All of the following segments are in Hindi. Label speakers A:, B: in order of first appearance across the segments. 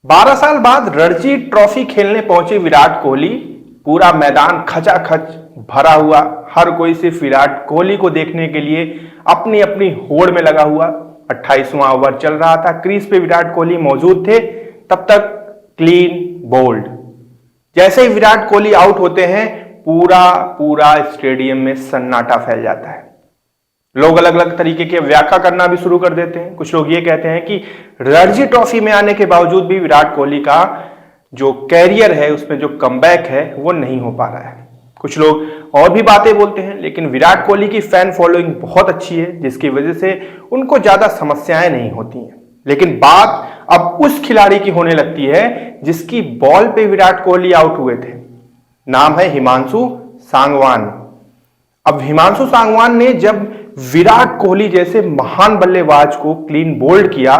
A: 12 साल बाद रणजी ट्रॉफी खेलने पहुंचे विराट कोहली। पूरा मैदान खचाखच भरा हुआ, हर कोई सिर्फ विराट कोहली को देखने के लिए अपनी अपनी होड़ में लगा हुआ। 28वां ओवर चल रहा था, क्रीज पे विराट कोहली मौजूद थे। तब तक क्लीन बोल्ड। जैसे ही विराट कोहली आउट होते हैं, पूरा स्टेडियम में सन्नाटा फैल जाता है। लोग अलग अलग तरीके की व्याख्या करना भी शुरू कर देते हैं। कुछ लोग ये कहते हैं कि रणजी ट्रॉफी में आने के बावजूद भी विराट कोहली का जो कैरियर है, उसमें जो कमबैक है, वो नहीं हो पा रहा है। कुछ लोग और भी बातें बोलते हैं, लेकिन विराट कोहली की फैन फॉलोइंग बहुत अच्छी है, जिसकी वजह से उनको ज्यादा समस्याएं नहीं होती हैं। लेकिन बात अब उस खिलाड़ी की होने लगती है जिसकी बॉल पे विराट कोहली आउट हुए थे। नाम है हिमांशु सांगवान। अब हिमांशु सांगवान ने जब विराट कोहली जैसे महान बल्लेबाज को क्लीन बोल्ड किया,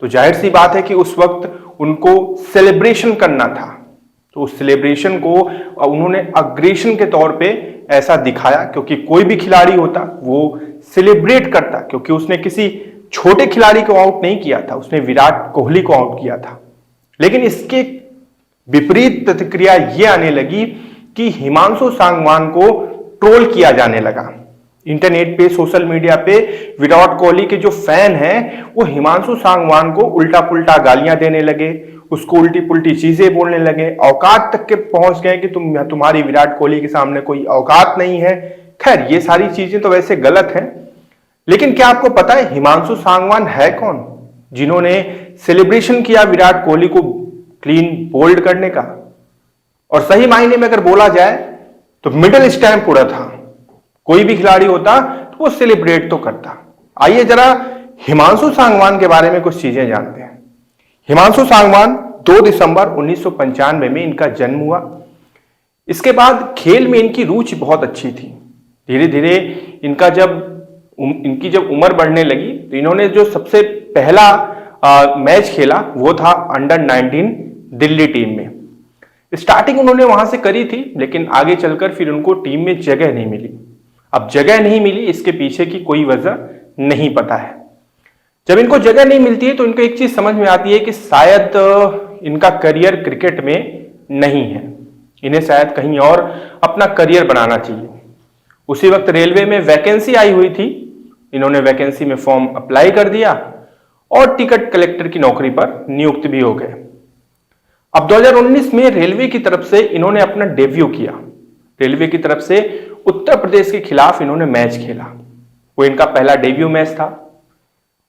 A: तो जाहिर सी बात है कि उस वक्त उनको सेलिब्रेशन करना था। तो उस सेलिब्रेशन को उन्होंने अग्रेशन के तौर पे ऐसा दिखाया, क्योंकि कोई भी खिलाड़ी होता वो सेलिब्रेट करता, क्योंकि उसने किसी छोटे खिलाड़ी को आउट नहीं किया था, उसने विराट कोहली को आउट किया था। लेकिन इसके विपरीत प्रतिक्रिया यह आने लगी कि हिमांशु सांगवान को ट्रोल किया जाने लगा। इंटरनेट पे, सोशल मीडिया पे विराट कोहली के जो फैन हैं, वो हिमांशु सांगवान को उल्टा पुल्टा गालियां देने लगे, उसको उल्टी पुल्टी चीजें बोलने लगे, औकात तक के पहुंच गए कि तुम्हारी विराट कोहली के सामने कोई औकात नहीं है। खैर, ये सारी चीजें तो वैसे गलत हैं, लेकिन क्या आपको पता है हिमांशु सांगवान है कौन, जिन्होंने सेलिब्रेशन किया विराट कोहली को क्लीन बोल्ड करने का? और सही मायने में अगर बोला जाए तो मिडिल स्टैंप उड़ा था। कोई भी खिलाड़ी होता तो वो सेलिब्रेट तो करता। आइए जरा हिमांशु सांगवान के बारे में कुछ चीजें जानते हैं। हिमांशु सांगवान 2 दिसंबर 1995 में इनका जन्म हुआ। इसके बाद खेल में इनकी रुचि बहुत अच्छी थी। धीरे धीरे इनकी जब उम्र बढ़ने लगी, तो इन्होंने जो सबसे पहला मैच खेला वो था अंडर 19 दिल्ली टीम में। स्टार्टिंग उन्होंने वहां से करी थी, लेकिन आगे चलकर फिर उनको टीम में जगह नहीं मिली। अब जगह नहीं मिली, इसके पीछे की कोई वजह नहीं पता है। जब इनको जगह नहीं मिलती है तो इनको एक चीज समझ में आती है कि शायद इनका करियर क्रिकेट में नहीं है, इन्हें शायद कहीं और अपना करियर बनाना चाहिए। उसी वक्त रेलवे में वैकेंसी आई हुई थी। इन्होंने वैकेंसी में फॉर्म अप्लाई कर दिया और टिकट कलेक्टर की नौकरी पर नियुक्त भी हो गए। अब 2019 में रेलवे की तरफ से इन्होंने अपना डेब्यू किया। रेलवे की तरफ से उत्तर प्रदेश के खिलाफ इन्होंने मैच खेला। वो इनका पहला डेब्यू मैच था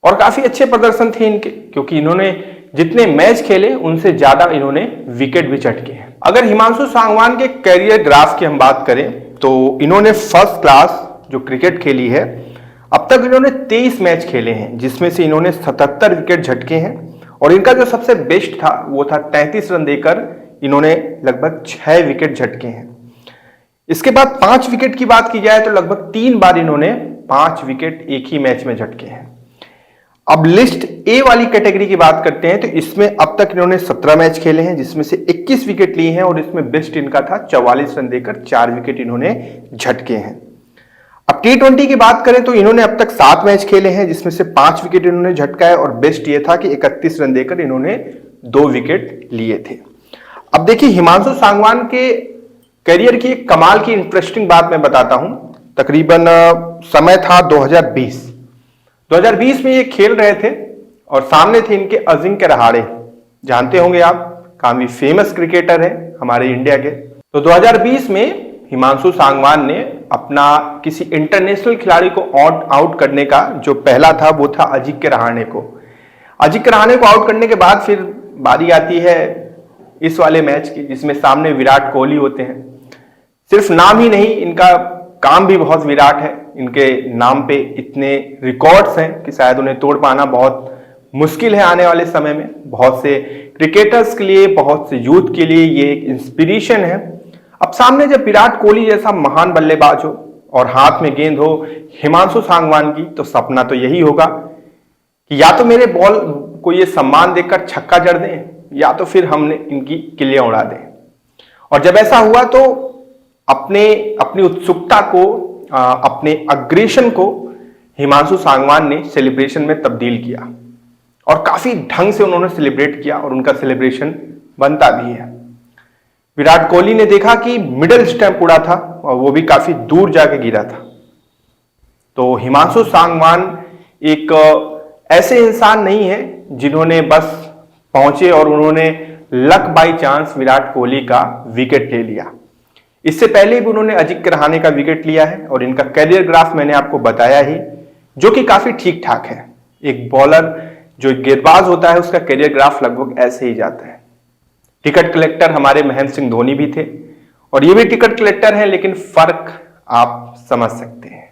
A: और काफी अच्छे प्रदर्शन थे इनके, क्योंकि इन्होंने जितने मैच खेले उनसे ज्यादा इन्होंने विकेट भी झटके हैं। अगर हिमांशु सांगवान के कैरियर ग्राफ की हम बात करें तो इन्होंने फर्स्ट क्लास जो क्रिकेट खेली है, अब तक इन्होंने 23 मैच खेले हैं, जिसमें से इन्होंने 77 विकेट झटके हैं। और इनका जो सबसे बेस्ट था वो था 33 रन देकर इन्होंने लगभग 6 विकेट झटके हैं। इसके बाद 5 विकेट की बात की जाए तो लगभग 3 बार इन्होंने 5 विकेट एक ही मैच में झटके हैं। अब लिस्ट ए वाली कैटेगरी की बात करते हैं तो इसमें अब तक इन्होंने 17 मैच खेले हैं, जिसमें से 21 विकेट लिए हैं और इसमें बेस्ट इनका था 44 रन देकर 4 विकेट इन्होंने झटके हैं। अब T20 की बात करें तो इन्होंने अब तक 7 मैच खेले हैं, जिसमें से 5 विकेट इन्होंने झटका है और बेस्ट ये था कि 31 रन देकर इन्होंने 2 विकेट लिए थे। अब देखिए हिमांशु सांगवान के करियर की एक कमाल की इंटरेस्टिंग बात मैं बताता हूं। तकरीबन समय था 2020 में ये खेल रहे थे और सामने थे इनके अजिंक्य रहाणे। जानते होंगे आप, काफी फेमस क्रिकेटर है हमारे इंडिया के। तो 2020 में हिमांशु सांगवान ने अपना किसी इंटरनेशनल खिलाड़ी को आउट करने का जो पहला था वो था अजिंक्य रहाणे को। अजिंक्य रहाणे को आउट करने के बाद फिर बारी आती है इस वाले मैच की, जिसमें सामने विराट कोहली होते हैं। सिर्फ नाम ही नहीं, इनका काम भी बहुत विराट है। इनके नाम पे इतने रिकॉर्ड्स हैं कि शायद उन्हें तोड़ पाना बहुत मुश्किल है आने वाले समय में। बहुत से क्रिकेटर्स के लिए, बहुत से यूथ के लिए ये एक इंस्पिरेशन है। अब सामने जब विराट कोहली जैसा महान बल्लेबाज हो और हाथ में गेंद हो हिमांशु सांगवान की, तो सपना तो यही होगा कि या तो मेरे बॉल को ये सम्मान देकर छक्का जड़ दें, या तो फिर हमने इनकी किल्लियां उड़ा दें। और जब ऐसा हुआ तो अपनी उत्सुकता को, अपने अग्रेशन को हिमांशु सांगवान ने सेलिब्रेशन में तब्दील किया और काफी ढंग से उन्होंने सेलिब्रेट किया और उनका सेलिब्रेशन बनता भी है। विराट कोहली ने देखा कि मिडिल स्टंप उड़ा था और वो भी काफी दूर जाके गिरा था। तो हिमांशु सांगवान एक ऐसे इंसान नहीं है जिन्होंने बस पहुंचे और उन्होंने luck by chance Virat Kohli का विकेट ले लिया। इससे पहले भी उन्होंने अजिंक्य रहाणे का विकेट लिया है और इनका करियर ग्राफ मैंने आपको बताया ही, जो कि काफी ठीक ठाक है। एक बॉलर जो गेंदबाज होता है उसका करियर ग्राफ लगभग ऐसे ही जाता है। टिकट कलेक्टर हमारे महेंद्र सिंह धोनी भी थे और ये भी टिकट कलेक्टर हैं, लेकिन फर्क आप समझ सकते हैं।